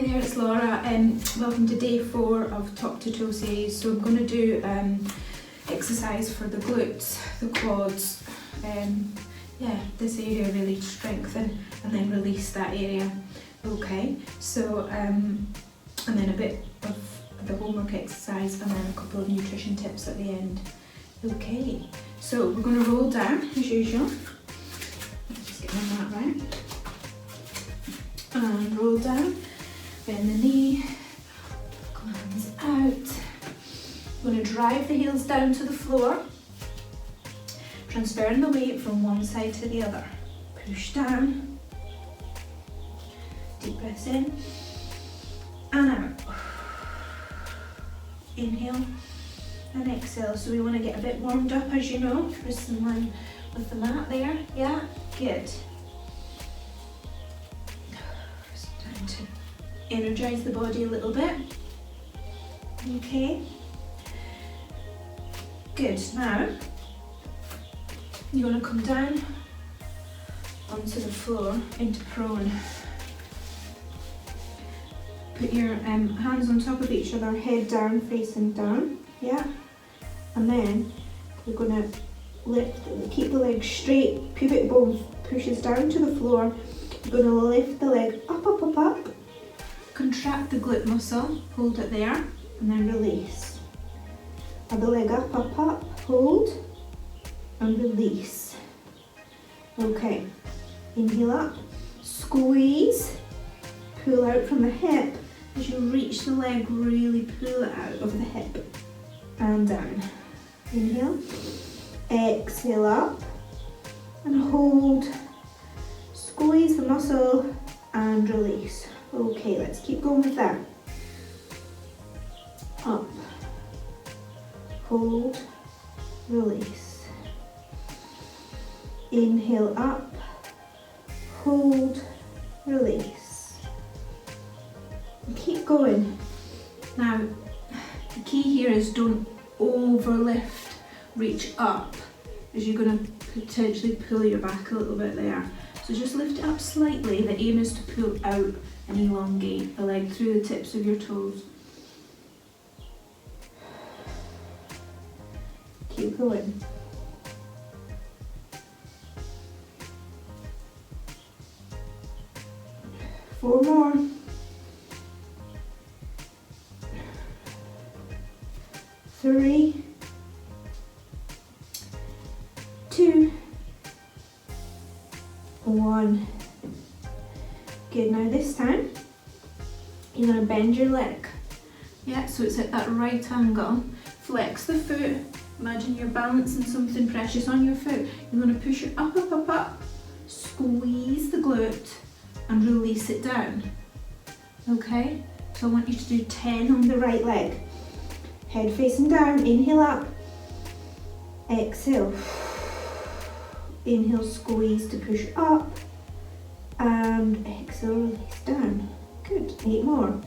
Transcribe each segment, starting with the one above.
Hi there, it's Laura. Welcome to day 4 of Top to Toe series. So I'm going to do exercise for the glutes, the quads. This area really to strengthen and then release that area. Okay, so and then a bit of the homework exercise and then a couple of nutrition tips at the end. Okay, so we're going to roll down as usual. Let's just get my mat right. And roll down. Bend the knee, hands out. I'm going to drive the heels down to the floor, transferring the weight from one side to the other. Push down, deep breaths in and out. Inhale and exhale. So we want to get a bit warmed up, as you know, wrists in line with the mat there. Yeah, good. Time to energize the body a little bit. Okay. Good. Now you're going to come down onto the floor into prone. Put your hands on top of each other, head down, facing down. Yeah. And then you're going to lift, keep the legs straight, pubic bone pushes down to the floor. You're going to lift the leg up, up, up, up. Contract the glute muscle, hold it there, and then release. Have the leg up, up, up, hold, and release. Okay, inhale up, squeeze, pull out from the hip. As you reach the leg, really pull it out of the hip, and down. Inhale, exhale up, and hold, squeeze the muscle, and release. Okay, let's keep going with that. Up, hold, release. Inhale up, hold, release. And keep going. Now, the key here is don't overlift, reach up, as you're going to potentially pull your back a little bit there. So just lift it up slightly. The aim is to pull out and elongate the leg through the tips of your toes. Keep going. Four more. Three, 2, 1. Good, now this time, you're going to bend your leg. Yeah, so it's at that right angle. Flex the foot. Imagine you're balancing something precious on your foot. You're going to push it up, up, up, up. Squeeze the glute and release it down. Okay, so I want you to do 10 on the right leg. Head facing down, inhale up. Exhale. Inhale, squeeze to push up. And exhale, release down. Good, 8 more.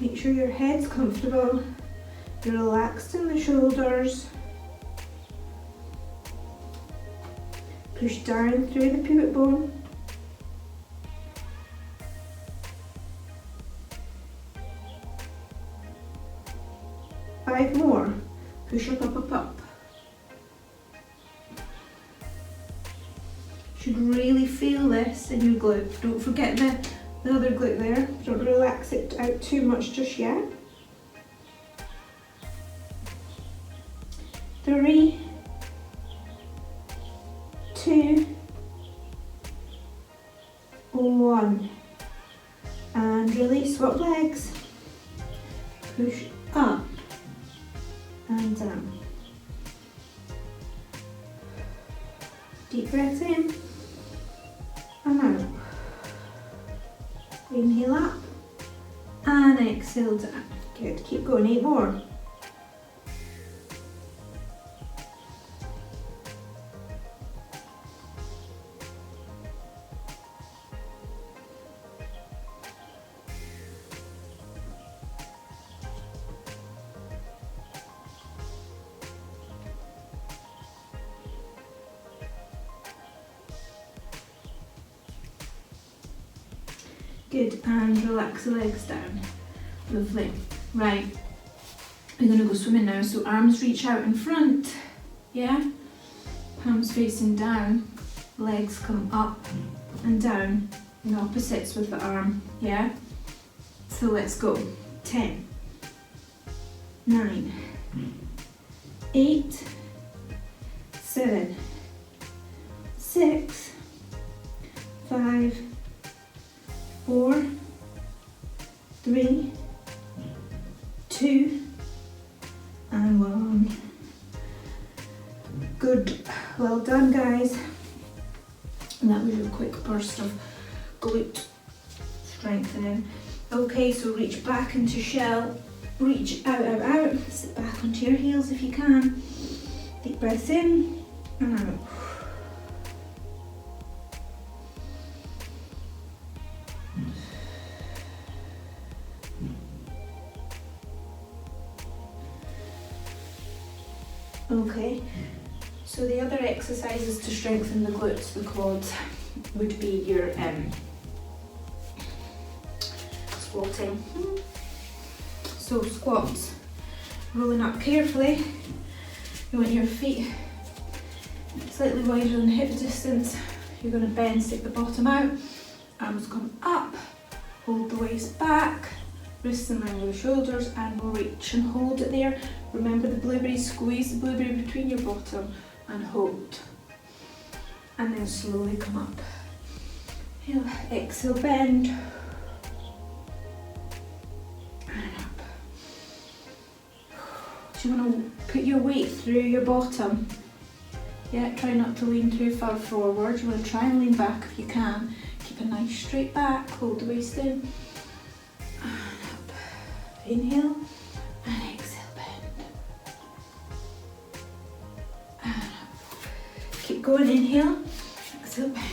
Make sure your head's comfortable. You're relaxed in the shoulders. Push down through the pubic bone. Five more. Push up, up, up, up. Should really feel this in your glute. Don't forget the other glute there. Don't relax it out too much just yet. 3, 2, 1. And release, swap legs. Push up and down. Deep breaths in and out. Inhale up and exhale down. Good, keep going, 8 more. Good, and relax the legs down. Lovely. Right, we're going to go swimming now, so arms reach out in front, yeah? Palms facing down, legs come up and down in opposites with the arm, yeah? So let's go. 10, 9, 8, 7, 6, 5, 4, 3, 2, and 1. Good. Well done, guys. And that was your quick burst of glute strengthening. Okay, so reach back into shell. Reach out, out, out. Sit back onto your heels if you can. Deep breaths in and out. Okay, so the other exercises to strengthen the glutes, the quads, would be your squatting. So squats, rolling up carefully. You want your feet slightly wider than hip distance. You're going to bend, stick the bottom out, arms come up, hold the waist back, wrists in line with the shoulders, and we'll reach and hold it there. Remember the blueberry, squeeze the blueberry between your bottom and hold. And then slowly come up. Exhale, bend. And up. So you want to put your weight through your bottom. Yeah, try not to lean too far forward. You want to try and lean back if you can. Keep a nice straight back, hold the waist in. And up. Inhale and exhale, bend. And up. Keep going, inhale, exhale, bend.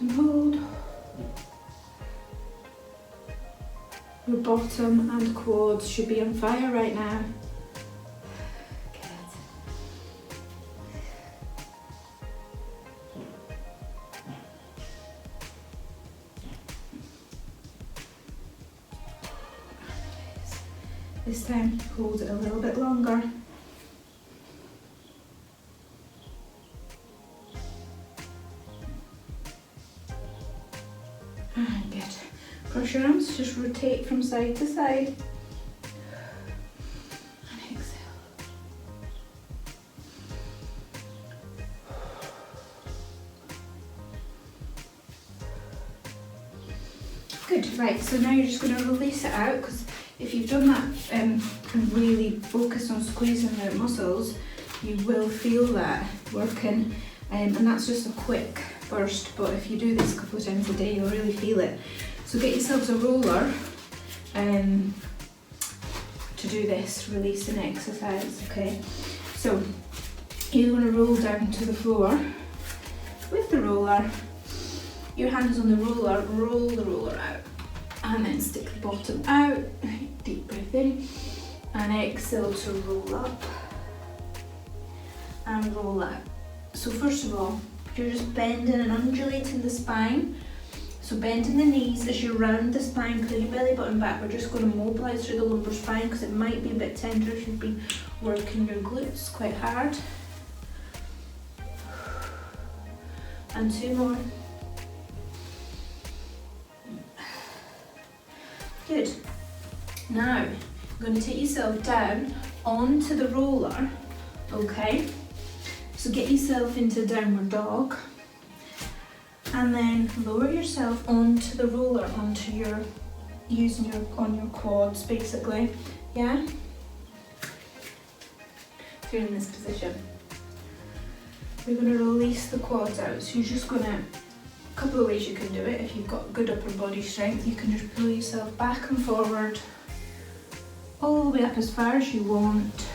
And hold. Your bottom and quads should be on fire right now. This time, hold it a little bit longer. And good. Cross your arms, just rotate from side to side. And exhale. Good, right, so now you're just going to release it out, because if you've done that and really focus on squeezing the muscles, you will feel that working, and that's just a quick burst, but if you do this a couple of times a day, you'll really feel it. So get yourselves a roller to do this releasing exercise, okay? So you're going to roll down to the floor with the roller, your hands on the roller, roll the roller out, and then stick the bottom out, deep breath in, and exhale to roll up and roll out. So first of all, you're just bending and undulating the spine. So bending the knees as you round the spine, pull your belly button back. We're just going to mobilise through the lumbar spine because it might be a bit tender if you've been working your glutes quite hard. And 2 more. Good. Now, you're going to take yourself down onto the roller, okay? So get yourself into downward dog. And then lower yourself onto the roller, onto your, on your quads basically, yeah? If you're in this position. We're going to release the quads out, so you're just going to, a couple of ways you can do it. If you've got good upper body strength, you can just pull yourself back and forward, all the way up as far as you want,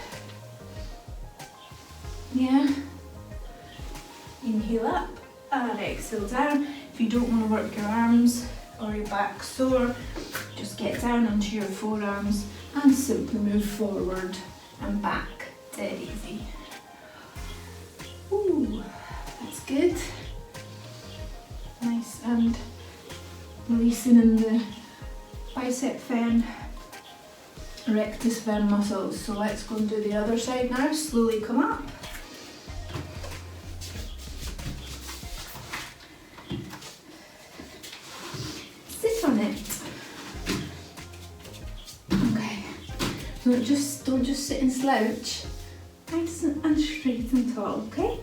yeah? Inhale up. And exhale down. If you don't want to work your arms or your back sore, just get down onto your forearms and simply move forward and back. Dead easy. Ooh, that's good. Nice, and releasing in the bicep fen, rectus fen muscles. So let's go and do the other side now. Slowly come up. Sit on it. Okay. Don't just sit and slouch. Nice and straight and tall, okay?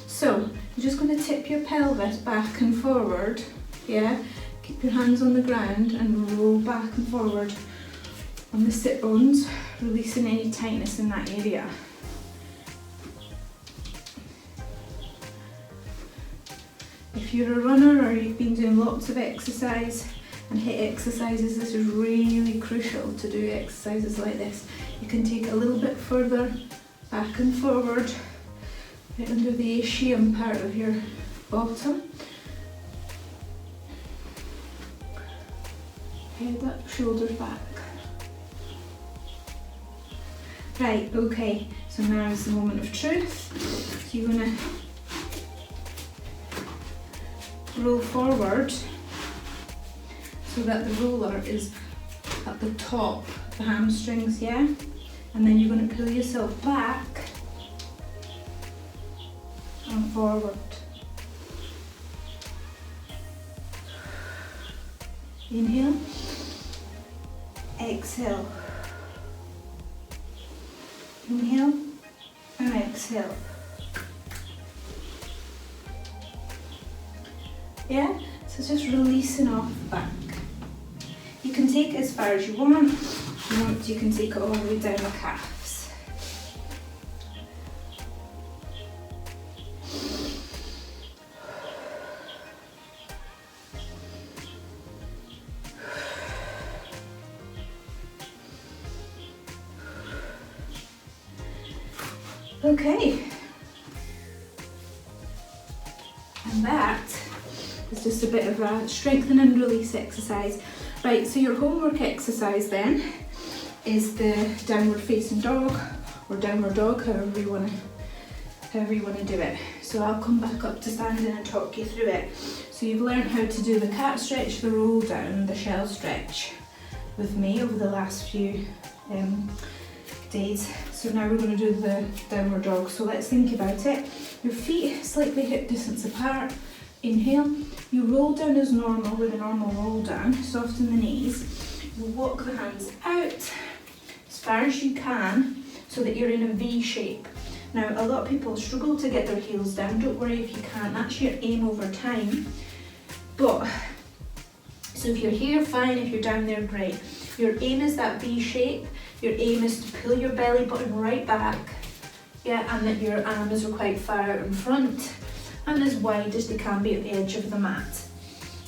So you're just going to tip your pelvis back and forward, yeah? Keep your hands on the ground and roll back and forward on the sit bones, releasing any tightness in that area. If you're a runner or you've been doing lots of exercise and HIIT exercises, this is really crucial to do exercises like this. You can take it a little bit further back and forward, right under the ischium part of your bottom. Head up, shoulders back. Right, okay, so now is the moment of truth. So you're going to roll forward so that the roller is at the top of the hamstrings, yeah? And then you're going to pull yourself back and forward. Inhale, exhale. Inhale and exhale. Yeah, so just releasing off the back. You can take it as far as you want. If you want, you can take it all the way down the calves. Okay, and that is just a bit of a strengthen and release exercise. Right, so your homework exercise then is the downward facing dog or downward dog, however you want to do it. So I'll come back up to standing and talk you through it. So you've learned how to do the cat stretch, the roll down, the shell stretch with me over the last few days. So now we're going to do the downward dog. So let's think about it. Your feet slightly hip distance apart. Inhale, you roll down as normal with a normal roll down, soften the knees. You walk the hands out as far as you can so that you're in a V shape. Now a lot of people struggle to get their heels down. Don't worry if you can't, that's your aim over time. But, so if you're here, fine. If you're down there, great. Your aim is that V shape. Your aim is to pull your belly button right back, yeah, and that your arms are quite far out in front and as wide as they can be at the edge of the mat.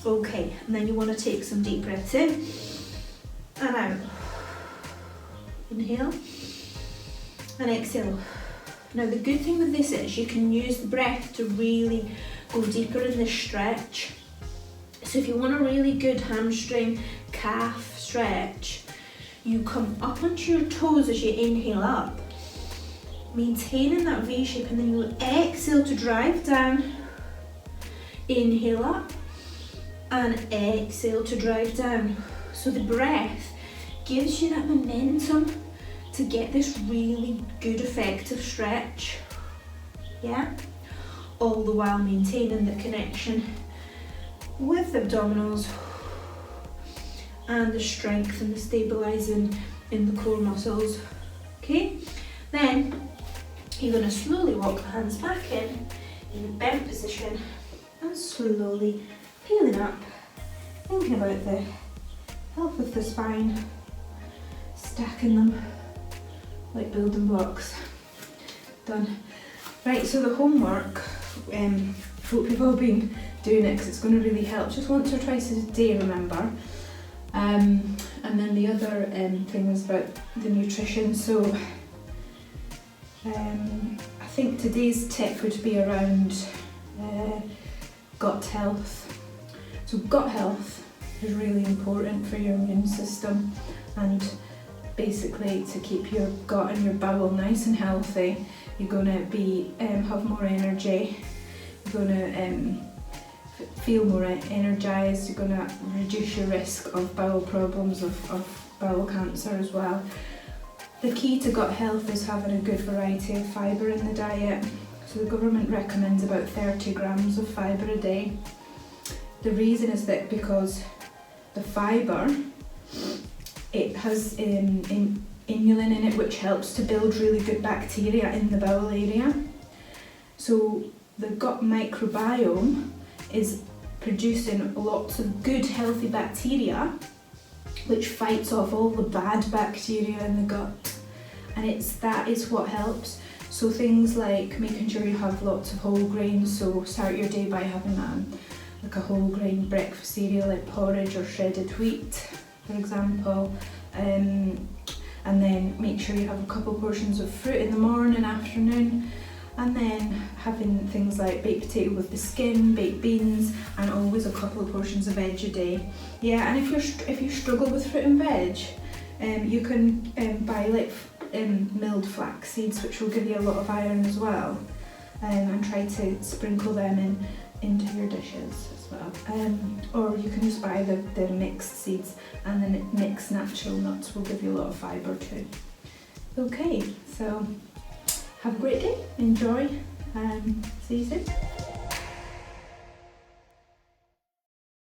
Okay, and then you want to take some deep breaths in and out. Inhale and exhale. Now the good thing with this is you can use the breath to really go deeper in this stretch. So if you want a really good hamstring calf stretch, you come up onto your toes as you inhale up, maintaining that V shape, and then you exhale to drive down. Inhale up and exhale to drive down. So the breath gives you that momentum to get this really good effective stretch, yeah? All the while maintaining the connection with the abdominals and the strength and the stabilizing in the core muscles, okay? Then you're going to slowly walk the hands back in a bent position and slowly peeling up, thinking about the health of the spine, stacking them like building blocks. Done. Right, so the homework, hope you've all been doing it because it's going to really help. Just once or twice a day, remember. And then the other thing was about the nutrition. So I think today's tip would be around gut health. So gut health is really important for your immune system, and basically to keep your gut and your bowel nice and healthy. You're going to be have more energy, you're going to feel more energized. You're going to reduce your risk of bowel problems, of bowel cancer as well. The key to gut health is having a good variety of fibre in the diet. So the government recommends about 30 grams of fibre a day. The reason is that because the fibre, it has inulin in it, which helps to build really good bacteria in the bowel area. So the gut microbiome is producing lots of good healthy bacteria, which fights off all the bad bacteria in the gut, and that is what helps. So things like making sure you have lots of whole grains, so start your day by having like a whole grain breakfast cereal like porridge or shredded wheat, for example, and then make sure you have a couple portions of fruit in the morning, afternoon, and then having things like baked potato with the skin, baked beans, and always a couple of portions of veg a day. Yeah, and if you struggle with fruit and veg, you can buy like milled flax seeds, which will give you a lot of iron as well, and try to sprinkle them into your dishes as well. Or you can just buy the mixed seeds, and then mixed natural nuts will give you a lot of fibre too. Okay, so have a great day, enjoy, see you soon.